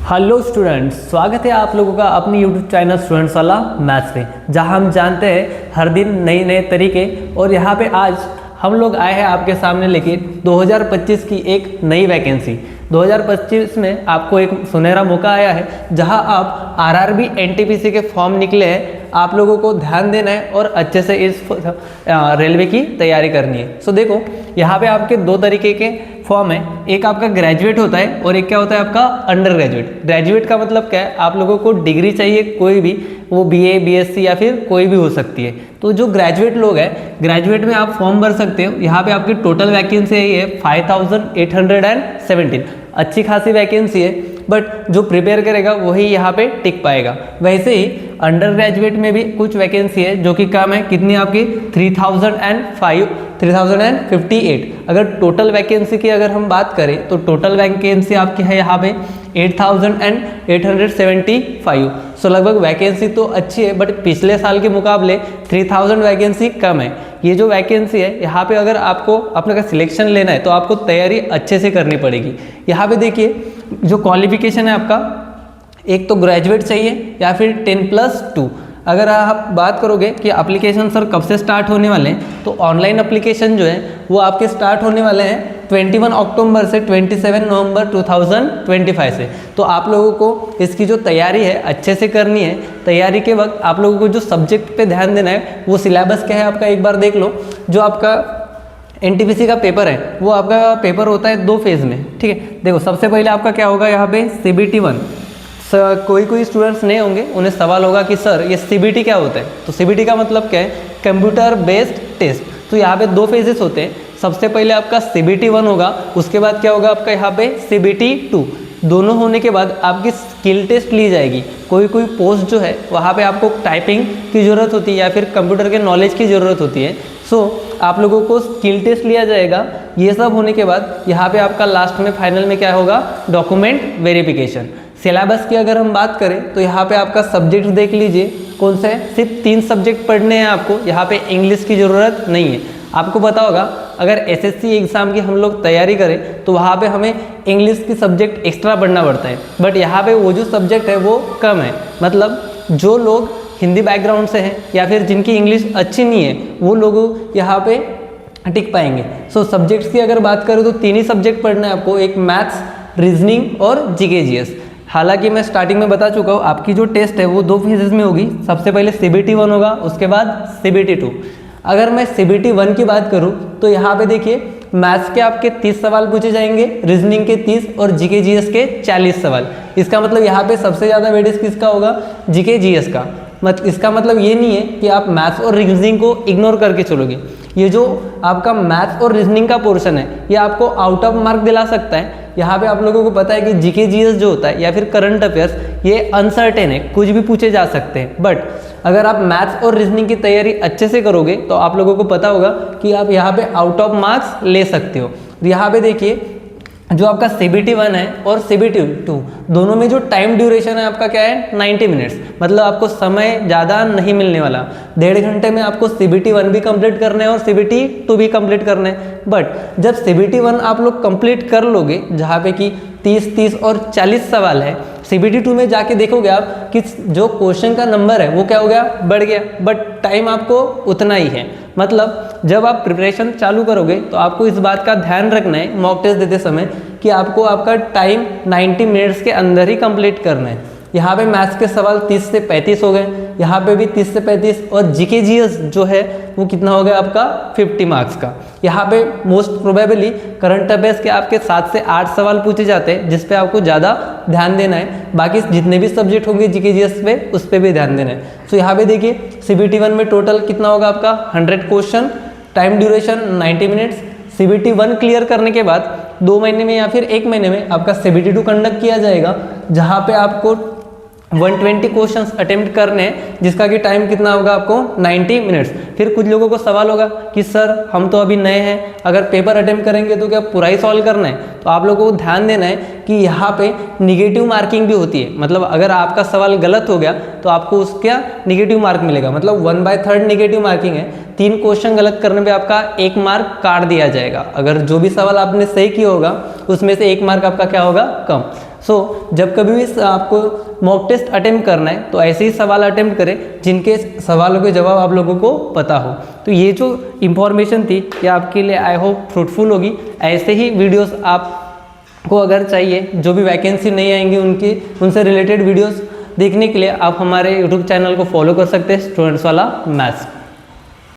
Hello students, स्वागत है आप लोगों का अपनी यूट्यूब चैनल स्टूडेंट्स वाला मैथ्स में, जहां हम जानते हैं हर दिन नए नए तरीके। और यहां पे आज हम लोग आए हैं आपके सामने लेके 2025 की एक नई वैकेंसी। 2025 में आपको एक सुनहरा मौका आया है जहां आप आरआरबी एनटीपीसी के फॉर्म निकले हैं। आप लोगों को ध्यान देना है और अच्छे से इस रेलवे की तैयारी करनी है। सो देखो, यहाँ पे आपके दो तरीके के फॉर्म है। एक आपका ग्रेजुएट होता है और एक क्या होता है आपका अंडर ग्रेजुएट। ग्रेजुएट का मतलब क्या है, आप लोगों को डिग्री चाहिए कोई भी, वो बीए बीएससी या फिर कोई भी हो सकती है। तो जो ग्रेजुएट लोग हैं, ग्रेजुएट में आप फॉर्म भर सकते हो। यहाँ पे आपकी टोटल वैकेंसी है 5817। अच्छी खासी वैकेंसी है, बट जो प्रिपेयर करेगा वही यहाँ पे टिक पाएगा। वैसे ही अंडर ग्रेजुएट में भी कुछ वैकेंसी है जो कि कम है। कितनी आपकी 3058। अगर टोटल वैकेंसी की अगर हम बात करें तो टोटल वैकेंसी आपकी है यहाँ पे 8875। सो लगभग वैकेंसी तो अच्छी है, बट पिछले साल के मुकाबले 3000 वैकेंसी कम है। ये जो वैकेंसी है यहाँ पे अगर आपको अपने का सिलेक्शन लेना है तो आपको तैयारी अच्छे से करनी पड़ेगी। यहाँ पे देखिए, जो क्वालिफिकेशन है आपका, एक तो ग्रेजुएट चाहिए या फिर 10+2। अगर आप बात करोगे कि एप्लीकेशन सर कब से स्टार्ट होने वाले हैं, तो ऑनलाइन एप्लीकेशन जो है वो आपके स्टार्ट होने वाले हैं 21 अक्टूबर से 27 नवंबर 2025 से। तो आप लोगों को इसकी जो तैयारी है अच्छे से करनी है। तैयारी के वक्त आप लोगों को जो सब्जेक्ट पे ध्यान देना है, वो सिलेबस क्या है आपका एक बार देख लो। जो आपका एनटीपीसी का पेपर है वो आपका पेपर होता है 2 फेज में, ठीक है। देखो, सबसे पहले आपका क्या होगा यहाँ पे CBT 1। कोई स्टूडेंट्स नहीं होंगे, उन्हें सवाल होगा कि सर ये CBT क्या होता है। तो CBT का मतलब क्या है, कंप्यूटर बेस्ड टेस्ट। तो यहाँ पे 2 फेजेस होते हैं। सबसे पहले आपका CBT 1 होगा, उसके बाद क्या होगा आपका यहाँ पे CBT 2। दोनों होने के बाद आपकी स्किल टेस्ट ली जाएगी। कोई पोस्ट जो है वहाँ पे आपको टाइपिंग की ज़रूरत होती है या फिर कंप्यूटर के नॉलेज की ज़रूरत होती है। सो आप लोगों को स्किल टेस्ट लिया जाएगा। ये सब होने के बाद यहाँ पे आपका लास्ट में फाइनल में क्या होगा, डॉक्यूमेंट वेरिफिकेशन। सिलेबस की अगर हम बात करें तो यहाँ पे आपका सब्जेक्ट देख लीजिए कौन सा है। सिर्फ 3 सब्जेक्ट पढ़ने हैं आपको। यहाँ पे इंग्लिश की ज़रूरत नहीं है। आपको पता होगा अगर SSC एग्ज़ाम की हम लोग तैयारी करें तो वहाँ पे हमें इंग्लिश की सब्जेक्ट एक्स्ट्रा पढ़ना पड़ता है, बट यहाँ पे वो जो सब्जेक्ट है वो कम है। मतलब जो लोग हिंदी बैकग्राउंड से हैं या फिर जिनकी इंग्लिश अच्छी नहीं है, वो लोग यहाँ पे टिक पाएंगे। सो सब्जेक्ट्स की अगर बात करें तो 3 ही सब्जेक्ट पढ़ना है आपको, एक मैथ्स, रीजनिंग और GK GS। हालांकि मैं स्टार्टिंग में बता चुका हूँ, आपकी जो टेस्ट है वो 2 फेजेस में होगी। सबसे पहले CBT 1 होगा, उसके बाद CBT 2। अगर मैं CBT 1 की बात करूँ तो यहाँ पे देखिए, मैथ्स के आपके 30 सवाल पूछे जाएंगे, रीजनिंग के 30 और GK GS के 40 सवाल। इसका मतलब यहाँ पे सबसे ज़्यादा वेटेज किसका होगा, GK GS का। इसका मतलब ये नहीं है कि आप मैथ्स और रीजनिंग को इग्नोर करके चलोगे। ये जो आपका मैथ्स और रीजनिंग का पोर्शन है ये आपको आउट ऑफ मार्क दिला सकता है। यहाँ पे आप लोगों को पता है कि GK GS जो होता है या फिर करंट अफेयर्स, ये अनसर्टेन है, कुछ भी पूछे जा सकते हैं। बट अगर आप मैथ्स और रीजनिंग की तैयारी अच्छे से करोगे तो आप लोगों को पता होगा कि आप यहाँ पे आउट ऑफ मार्क्स ले सकते हो। यहाँ पे देखिए, जो आपका CBT 1 है और CBT 2, दोनों में जो टाइम ड्यूरेशन है आपका क्या है, 90 मिनट्स। मतलब आपको समय ज़्यादा नहीं मिलने वाला। 1.5 घंटे में आपको CBT 1 भी कंप्लीट करना है और CBT 2 भी कंप्लीट करना है। बट जब CBT 1 आप लोग कंप्लीट कर लोगे, जहाँ पे कि 30 और 40 सवाल है, CBT 2 में जाके देखोगे आप कि जो क्वेश्चन का नंबर है वो क्या हो गया, बढ़ गया, बट टाइम आपको उतना ही है। मतलब जब आप प्रिपरेशन चालू करोगे तो आपको इस बात का ध्यान रखना है मॉक टेस्ट देते समय कि आपको आपका टाइम 90 मिनट्स के अंदर ही कंप्लीट करना है। यहाँ पे मैथ्स के सवाल 30 से 35 हो गए, यहाँ पे भी 30 से 35, और GK GS जो है वो कितना हो गया आपका 50 मार्क्स का। यहाँ पे मोस्ट प्रोबेबली करंट अफेयर्स के आपके 7 से 8 सवाल पूछे जाते हैं, जिस पे आपको ज़्यादा ध्यान देना है। बाकी जितने भी सब्जेक्ट होंगे GK GS पे, उस पर भी ध्यान देना है। सो यहाँ पे देखिए, CBT 1 में टोटल कितना होगा आपका 100 question, time duration 90 minutes. CBT 1 clear करने के बाद 2 महीने में या फिर 1 महीने में आपका CBT 2 कंडक्ट किया जाएगा, जहाँ पे आपको 120 क्वेश्चंस अटेम्प्ट करने हैं, जिसका कि टाइम कितना होगा आपको 90 मिनट्स। फिर कुछ लोगों को सवाल होगा कि सर हम तो अभी नए हैं, अगर पेपर अटेम्प्ट करेंगे तो क्या पूरा ही सॉल्व करना है। तो आप लोगों को ध्यान देना है कि यहाँ पे निगेटिव मार्किंग भी होती है। मतलब अगर आपका सवाल गलत हो गया तो आपको उसका निगेटिव मार्क मिलेगा। मतलब 1/3 निगेटिव मार्किंग है। 3 क्वेश्चन गलत करने पे आपका 1 मार्क काट दिया जाएगा। अगर जो भी सवाल आपने सही किया होगा उसमें से 1 मार्क आपका क्या होगा, कम। जब कभी भी आपको मॉक टेस्ट अटेम्प्ट करना है तो ऐसे ही सवाल अटेम्प्ट करें जिनके सवालों के जवाब आप लोगों को पता हो। तो ये जो इन्फॉर्मेशन थी ये आपके लिए आई होप फ्रूटफुल होगी। ऐसे ही वीडियोस आपको अगर चाहिए, जो भी वैकेंसी नहीं आएंगी उनसे रिलेटेड वीडियोस देखने के लिए आप हमारे यूट्यूब चैनल को फॉलो कर सकते हैं, स्टूडेंट्स वाला मैथ्स।